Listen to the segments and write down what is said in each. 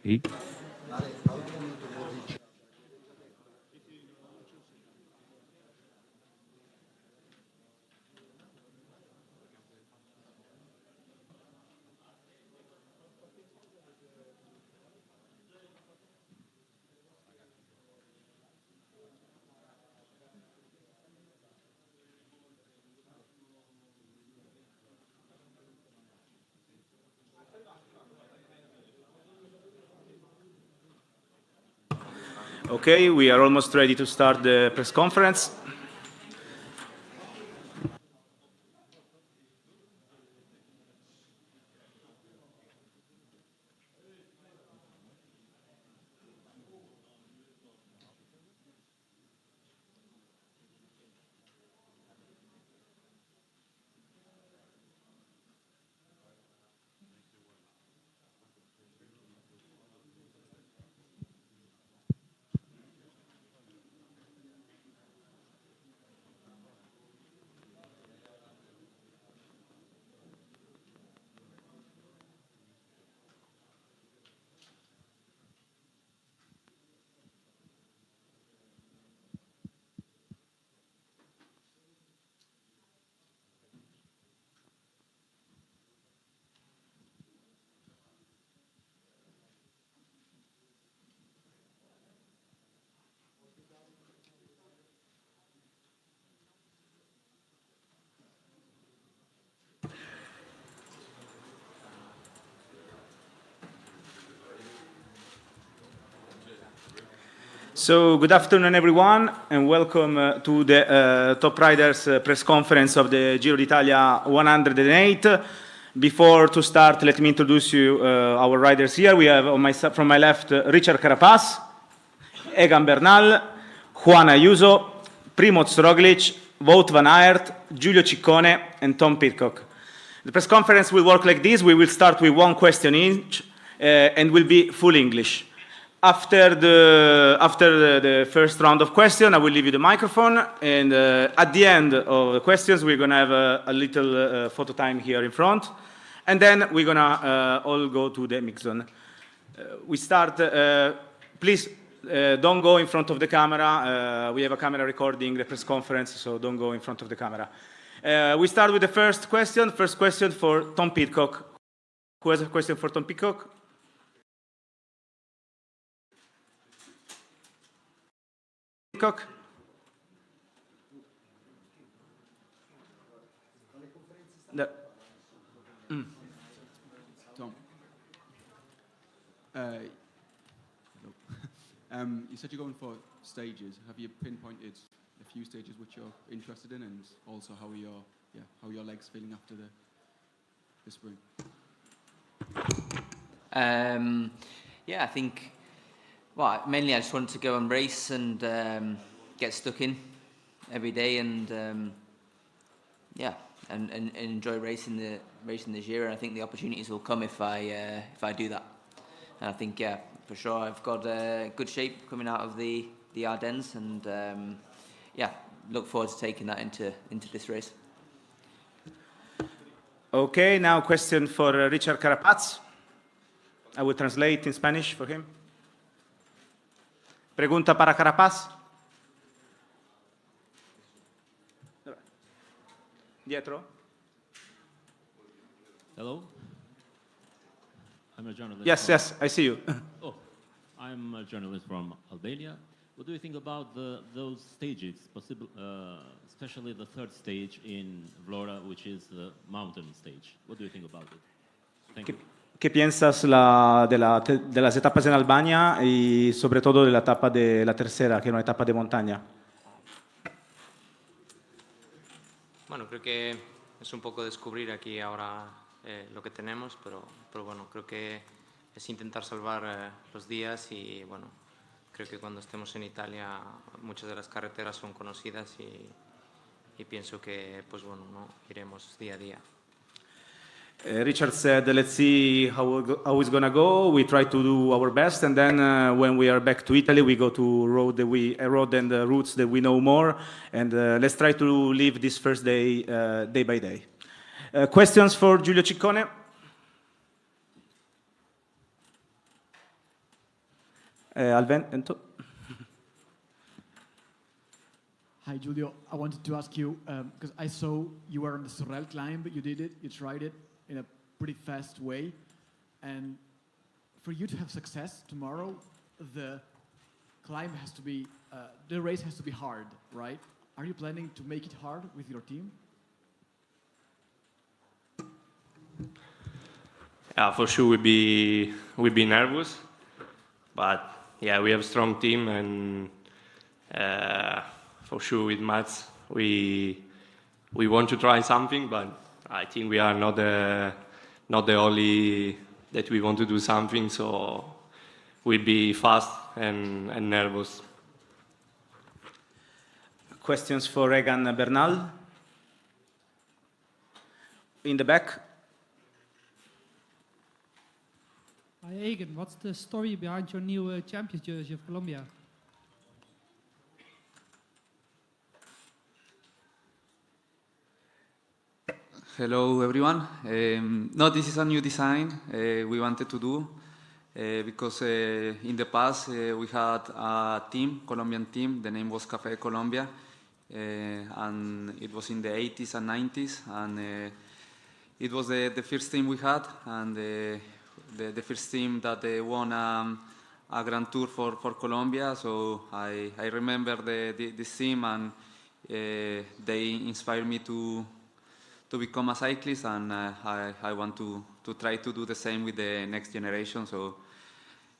Okay. Okay, we are almost ready to start the press conference. So good afternoon, everyone, and welcome to the Top Riders press conference of the Giro d'Italia 108. Before to start, let me introduce you our riders here. We have from my left Richard Carapaz, Egan Bernal, Juan Ayuso, Primoz Roglic, Wout van Aert, Giulio Ciccone, and Tom Pidcock. The press conference will work like this. We will start with one question each and will be full English. After the first round of questions, I will leave you the microphone, and at the end of the questions, we're going to have a little photo time here in front, and then we're going to all go to the mix zone. We start, please don't go in front of the camera. We have a camera recording the press conference, so don't go in front of the camera. We start with the first question. First question for Tom Pidcock. Who has a question for Tom Pidcock? Pidcock? No. Tom, you said you're going for stages. Have you pinpointed a few stages which you're interested in, and also how are your legs feeling after the spring? Yeah, I think. Well, mainly I just wanted to go and race and get stuck in every day, and yeah, and enjoy racing the Giro. And I think the opportunities will come if I do that. And I think, yeah, for sure, I've got good shape coming out of the Ardennes, and yeah, look forward to taking that into this race. Okay, now question for Richard Carapaz. I will translate in Spanish for him. Pregunta para Carapaz. Dietro. Hello? I'm a journalist. Yes, I see you. Oh, I'm a journalist from Albania. What do you think about those stages, especially the third stage in Vlora, which is the mountain stage? What do you think about it? Thank you. ¿Qué piensas de las etapas en Albania y sobre todo de la etapa de la tercera, que es una etapa de montaña? Bueno, creo que es un poco descubrir aquí ahora lo que tenemos, pero bueno, creo que es intentar salvar los días y bueno, creo que cuando estemos en Italia muchas de las carreteras son conocidas y pienso que pues bueno, ¿no? Iremos día a día. Richard said, let's see how it's going to go. We try to do our best, and then when we are back to Italy, we go to road and the routes that we know more, and let's try to live this first day, day by day. Questions for Giulio Ciccone? Al vento. Hi, Giulio. I wanted to ask you, because I saw you were on the Sorel climb, but you did it, you tried it in a pretty fast way. And for you to have success tomorrow, the climb has to be, the race has to be hard, right? Are you planning to make it hard with your team? Yeah, for sure we'd be nervous, but yeah, we have a strong team, and for sure with Mats we want to try something, but I think we are not the only that we want to do something, so we'll be fast and nervous. Questions for Egan Bernal? In the back. Hi, Egan. What's the story behind your new Champions jersey of Colombia? Hello, everyone. No, this is a new design we wanted to do because in the past we had a team, Colombian team. The name was Café Colombia, and it was in the 80s and 90s, and it was the first team we had, and the first team that won a Grand Tour for Colombia. So I remember this team, and they inspired me to become a cyclist, and I want to try to do the same with the next generation. So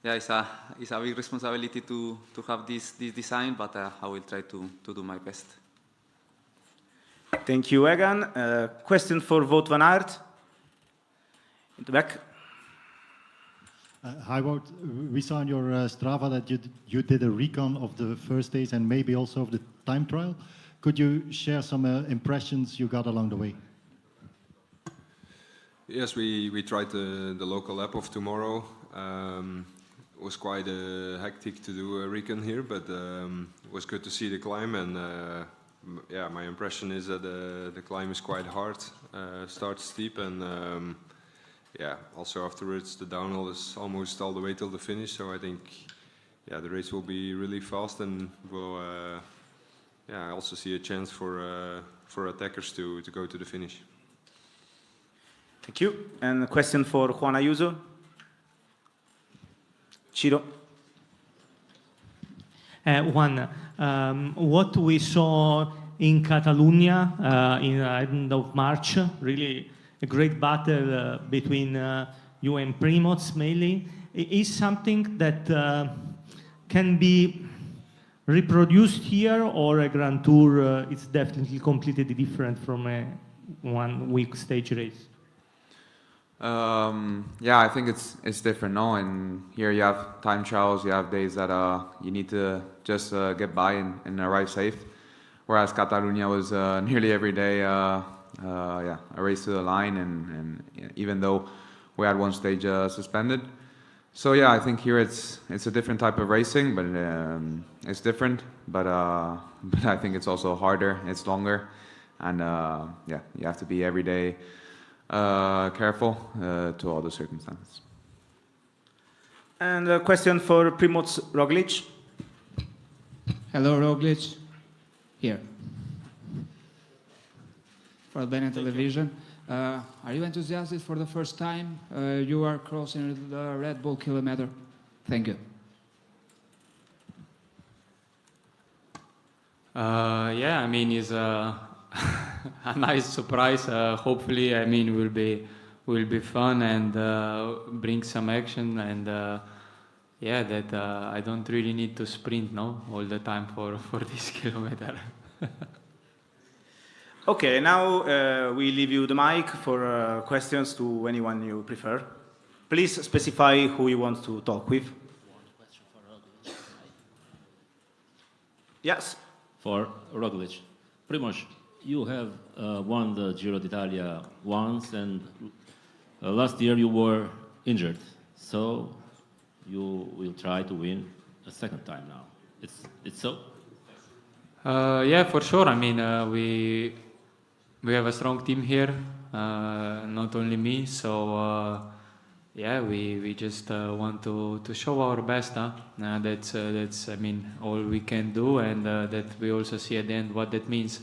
yeah, it's a big responsibility to have this design, but I will try to do my best. Thank you, Egan. Question for Wout van Aert. In the back. Hi, Wout. We saw on your Strava that you did a recon of the first days and maybe also of the time trial. Could you share some impressions you got along the way? Yes, we tried the local lap of tomorrow. It was quite hectic to do a recon here, but it was good to see the climb, and yeah, my impression is that the climb is quite hard, starts steep, and yeah, also afterwards the downhill is almost all the way till the finish, so I think yeah, the race will be really fast, and will yeah, I also see a chance for attackers to go to the finish. Thank you. And a question for Juan Ayuso. Giro. Juan, what we saw in Catalonia in the end of March, really a great battle between you and Primoz mainly, is something that can be reproduced here, or a Grand Tour is definitely completely different from a 1 week stage race? Yeah, I think it's different, no? And here you have time trials, you have days that you need to just get by and arrive safe. Whereas Catalonia was nearly every day, yeah, a race to the line, and even though we had one stage suspended. So yeah, I think here it's a different type of racing, but it's different. But I think it's also harder, it's longer, and yeah, you have to be every day careful to all the circumstances. And a question for Primoz Roglic. Hello, Roglic. Here. For Albanian television. Are you enthusiastic for the first time you are crossing the Red Bull kilometer? Thank you. Yeah, I mean, it's a nice surprise. Hopefully, I mean, will be fun and bring some action, and yeah, that I don't really need to sprint, no, all the time for this kilometer. Okay, now we leave you the mic for questions to anyone you prefer. Please specify who you want to talk with. Yes. For Roglic. Primoz, you have won the Giro d'Italia once, and last year you were injured, so you will try to win a second time now. It's so? Yeah, for sure. I mean, we have a strong team here, not only me. So Yeah, we just want to show our best. That's I mean all we can do, and that we also see at the end what that means.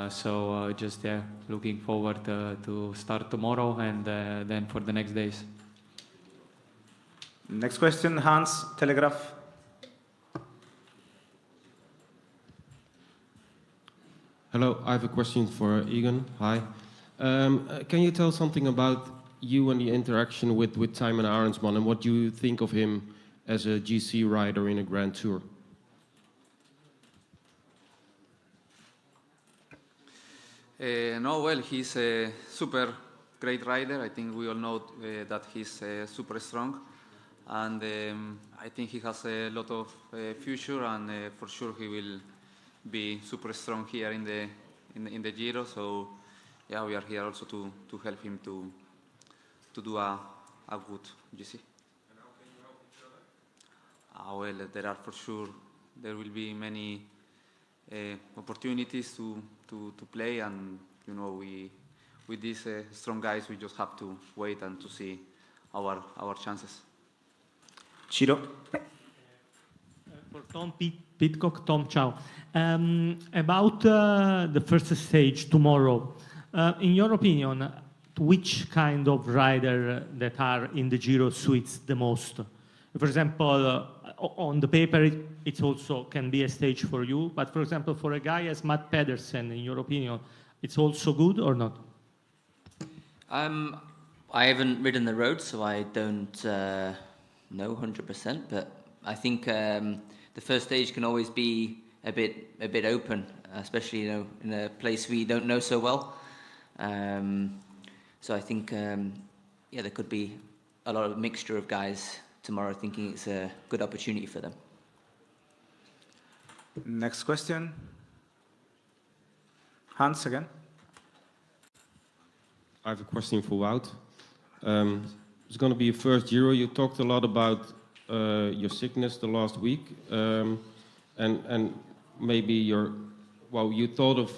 So just looking forward to start tomorrow and then for the next days. Next question, Hans, Telegraph. Hello, I have a question for Egan. Hi. Can you tell something about you and the interaction with Thymen Arensman and what you think of him as a GC rider in a Grand Tour? No, well, he's a super great rider. I think we all know that he's super strong, and I think he has a lot of future, and for sure he will be super strong here in the Giro. So yeah, we are here also to help him to do a good GC. And how can you help each other? Well, there are for sure, there will be many opportunities to play, and you know, with these strong guys, we just have to wait and to see our chances. Giro. For Tom Pitcock, Tom, ciao. About the first stage tomorrow, in your opinion, which kind of rider that are in the Giro suits the most? For example, on the paper, it also can be a stage for you, but for example, for a guy as Matt Pedersen, in your opinion, it's also good or not? I haven't ridden the road, so I don't know 100%, but I think the first stage can always be a bit open, especially in a place we don't know so well. So I think there could be a lot of mixture of guys tomorrow thinking it's a good opportunity for them. Next question. Hans again. I have a question for Wout. It's going to be a first Giro. You talked a lot about your sickness the last week, and maybe you thought of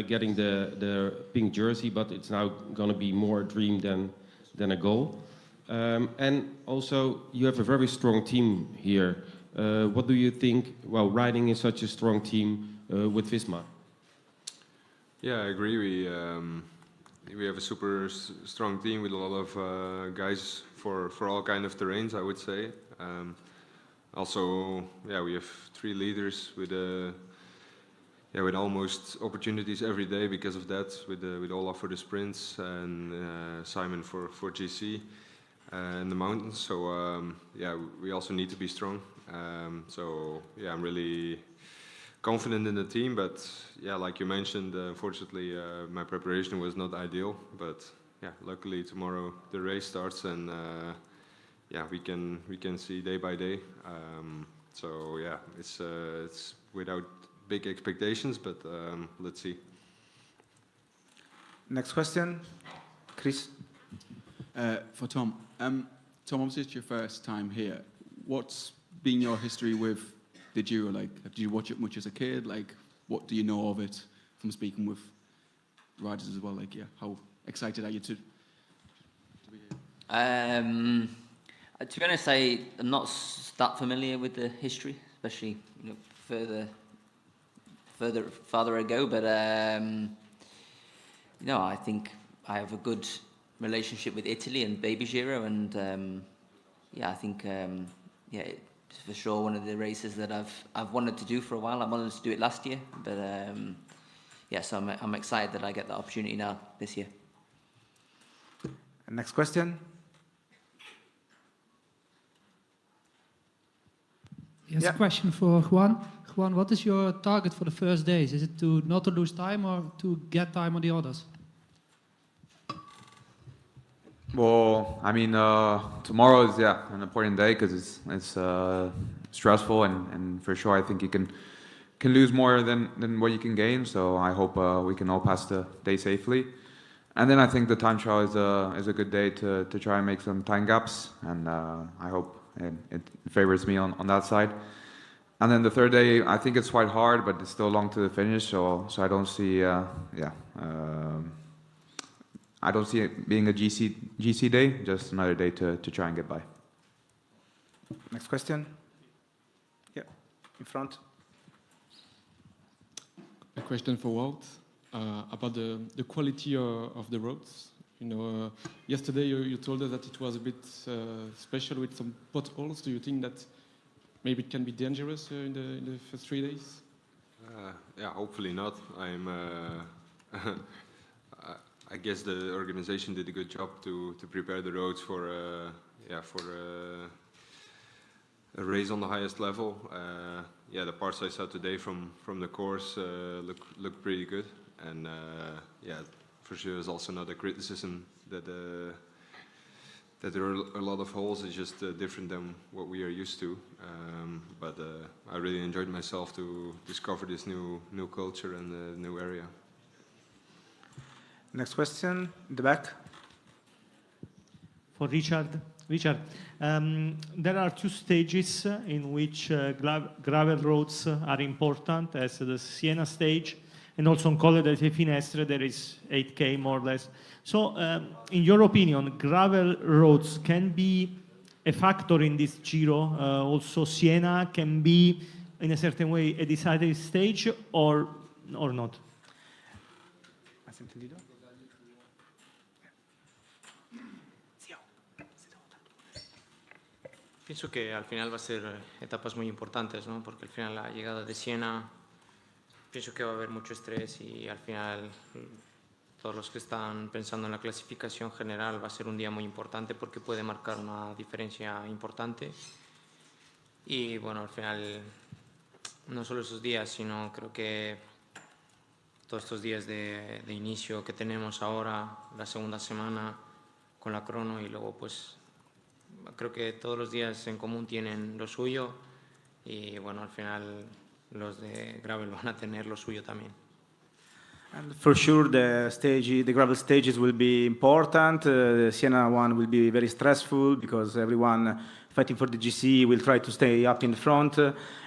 getting the pink jersey, but it's now going to be more a dream than a goal. And also, you have a very strong team here. What do you think, riding in such a strong team with Visma? Yeah, I agree. We have a super strong team with a lot of guys for all kind of terrains, I would say. Also, we have 3 leaders with almost opportunities every day because of that. With Aular for the sprints and Simon for GC and the mountains. So we also need to be strong. I'm really confident in the team, but like you mentioned, unfortunately my preparation was not ideal, but luckily tomorrow the race starts, and we can see day by day. It's without big expectations, but let's see. Next question, Chris. For Tom. Tom, obviously it's your first time here. What's been your history with the Giro? Like, did you watch it much as a kid? Like, what do you know of it from speaking with riders as well? Like, how excited are you to be here? To be honest, I'm not that familiar with the history, especially farther ago. But I think I have a good relationship with Italy and Baby Giro, and I think it's for sure one of the races that I've wanted to do for a while. I wanted to do it last year, but so I'm excited that I get the opportunity now this year. Next question. Yes, a question for Juan. Juan, what is your target for the first days? Is it not to lose time or to get time on the others? Well, I mean, tomorrow is an important day because it's stressful, and for sure I think you can lose more than what you can gain. So I hope we can all pass the day safely. And then I think the time trial is a good day to try and make some time gaps, and I hope it favors me on that side. And then the third day, I think it's quite hard, but it's still long to the finish, so I don't see I don't see it being a GC day, just another day to try and get by. Next question. Yeah, in front. A question for Wout about the quality of the roads. You know, yesterday you told us that it was a bit special with some potholes. Do you think that maybe it can be dangerous in the first 3 days? Yeah, hopefully not. I guess the organization did a good job to prepare the roads for a race on the highest level. Yeah, the parts I saw today from the course look pretty good, and yeah, for sure there's also not a criticism that there are a lot of holes. It's just different than what we are used to. But I really enjoyed myself to discover this new culture and new area. Next question, in the back. For Richard. Richard, there are two stages in which gravel roads are important, as the Siena stage, and also on Colle delle Finestre there is 8K more or less. So, in your opinion, gravel roads can be a factor in this Giro? Also Siena can be, in a certain way, a decisive stage, or not? Pienso que al final va a ser etapas muy importantes, ¿no? Porque al final la llegada de Siena, pienso que va a haber mucho estrés y al final todos los que están pensando en la clasificación general va a ser un día muy importante porque puede marcar una diferencia importante. Y bueno, al final no solo esos días, sino creo que todos estos días de inicio que tenemos ahora, la segunda semana con la crono, y luego pues creo que todos los días en común tienen lo suyo, y bueno, al final los de gravel van a tener lo suyo también. And for sure the gravel stages will be important. The Siena one will be very stressful because everyone fighting for the GC will try to stay up in front,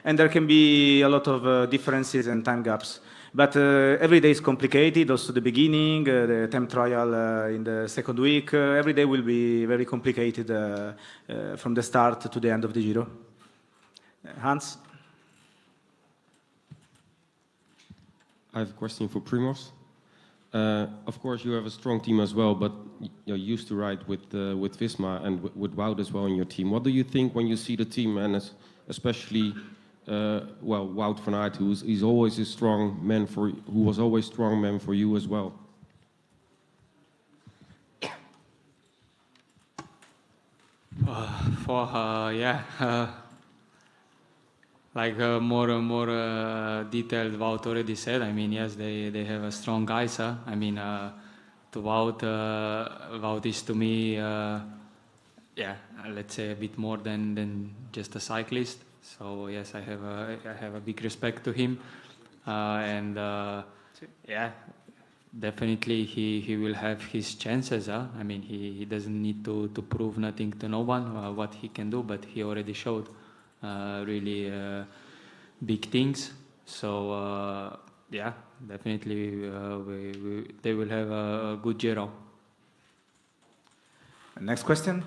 and there can be a lot of differences and time gaps. But every day is complicated, also the beginning, the time trial in the second week. Every day will be very complicated from the start to the end of the Giro. Hans? I have a question for Primoz. Of course, you have a strong team as well, but you're used to ride with Visma and with Wout as well in your team. What do you think when you see the team, and especially Wout van Aert, who was always a strong man for you as well? Like more detailed Wout already said. I mean, yes, they have a strong guys. I mean, to Wout is to me, let's say a bit more than just a cyclist. So yes, I have a big respect to him, and definitely he will have his chances. I mean, he doesn't need to prove nothing to no one what he can do, but he already showed really big things. So definitely they will have a good Giro. Next question.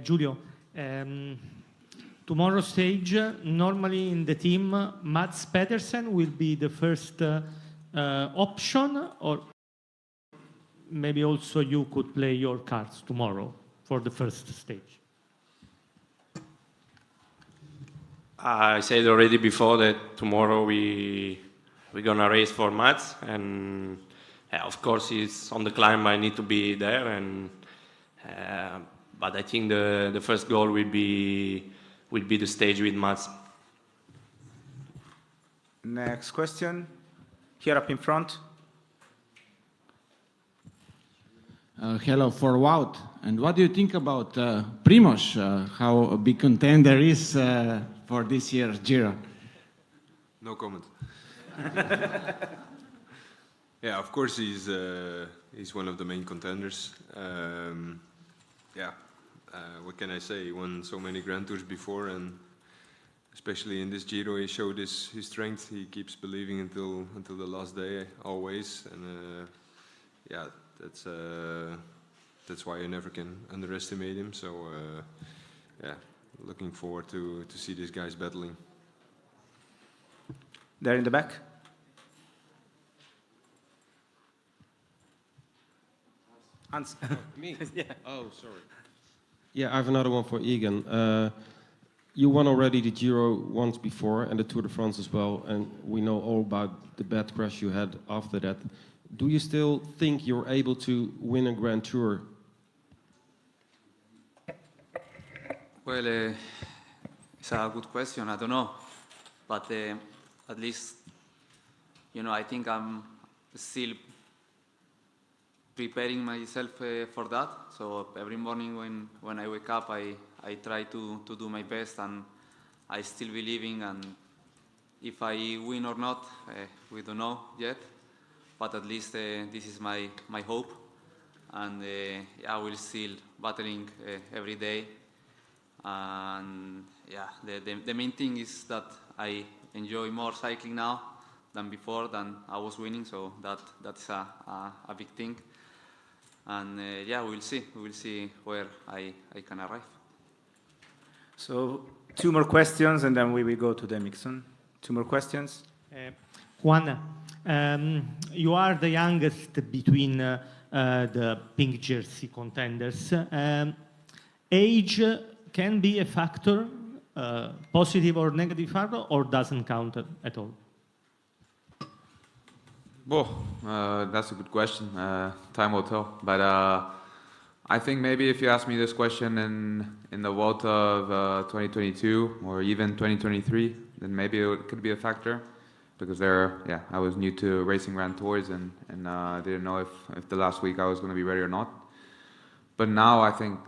Giulio, tomorrow's stage, normally in the team, Mads Pedersen will be the first option, or maybe also you could play your cards tomorrow for the first stage? I said already before that tomorrow we're gonna race for Mats, and of course it's on the climb. I need to be there, and but I think the first goal will be the stage with Mats. Next question, here up in front. Hello for Wout. And what do you think about Primoz? How a big contender is for this year's Giro? No comment. Yeah, of course he's one of the main contenders. What can I say? He won so many Grand Tours before, and especially in this Giro, he showed his strength. He keeps believing until the last day, always. And yeah, that's why you never can underestimate him. So yeah, looking forward to see these guys battling. There in the back. Hans. Me? Yeah. Oh, sorry. Yeah, I have another one for Egan. You won already the Giro once before and the Tour de France as well, and we know all about the bad crash you had after that. Do you still think you're able to win a Grand Tour? Well, it's a good question. I don't know, but at least, you know, I think I'm still preparing myself for that. So every morning when I wake up, I try to do my best, and I still believing. And if I win or not, we don't know yet. But at least this is my hope, and I will still battling every day. And yeah, the main thing is that I enjoy more cycling now than before, than I was winning. So that's a big thing. And yeah, we'll see where I can arrive. So 2 more questions, and then we will go to the mixon. 2 more questions. Juan, you are the youngest between the pink jersey contenders. Age can be a factor, positive or negative factor, or doesn't count at all? Well, that's a good question. Time will tell. But I think maybe if you ask me this question in the Vuelta of 2022 or even 2023, then maybe it could be a factor. Because I was new to racing Grand Tours and didn't know if the last week I was going to be ready or not. But now I think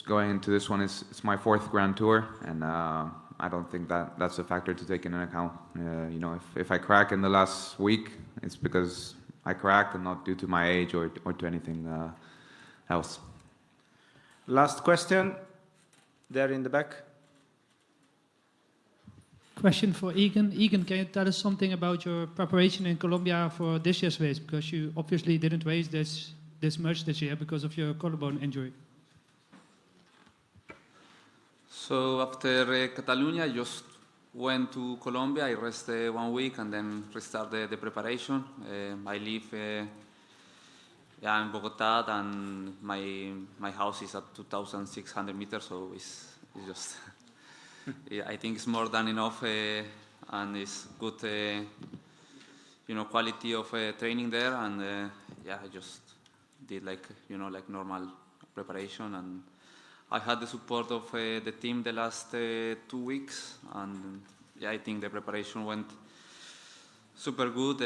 going into this one, it's my 4th Grand Tour, and I don't think that's a factor to take into account. You know, if I crack in the last week, it's because I cracked and not due to my age or to anything else. Last question, there in the back. Question for Egan. Egan, can you tell us something about your preparation in Colombia for this year's race? Because you obviously didn't race this much this year because of your collarbone injury. So after Catalonia, I just went to Colombia. I rested 1 week and then restarted the preparation. I live in Bogotá, and my house is at 2,600 meters, so it's just... Yeah, I think it's more than enough, and it's good, quality of training there. And I just did like normal preparation, and I had the support of the team the last 2 weeks, and I think the preparation went super good,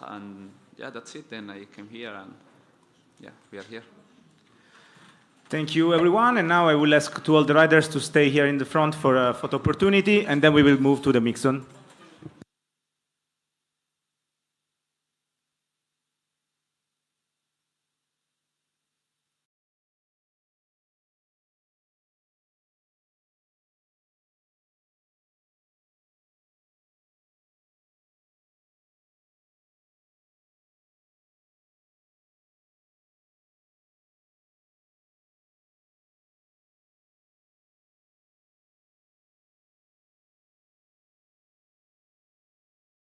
and that's it. Then I came here, and we are here. Thank you, everyone. And now I will ask to all the riders to stay here in the front for a photo opportunity, and then we will move to the mixon.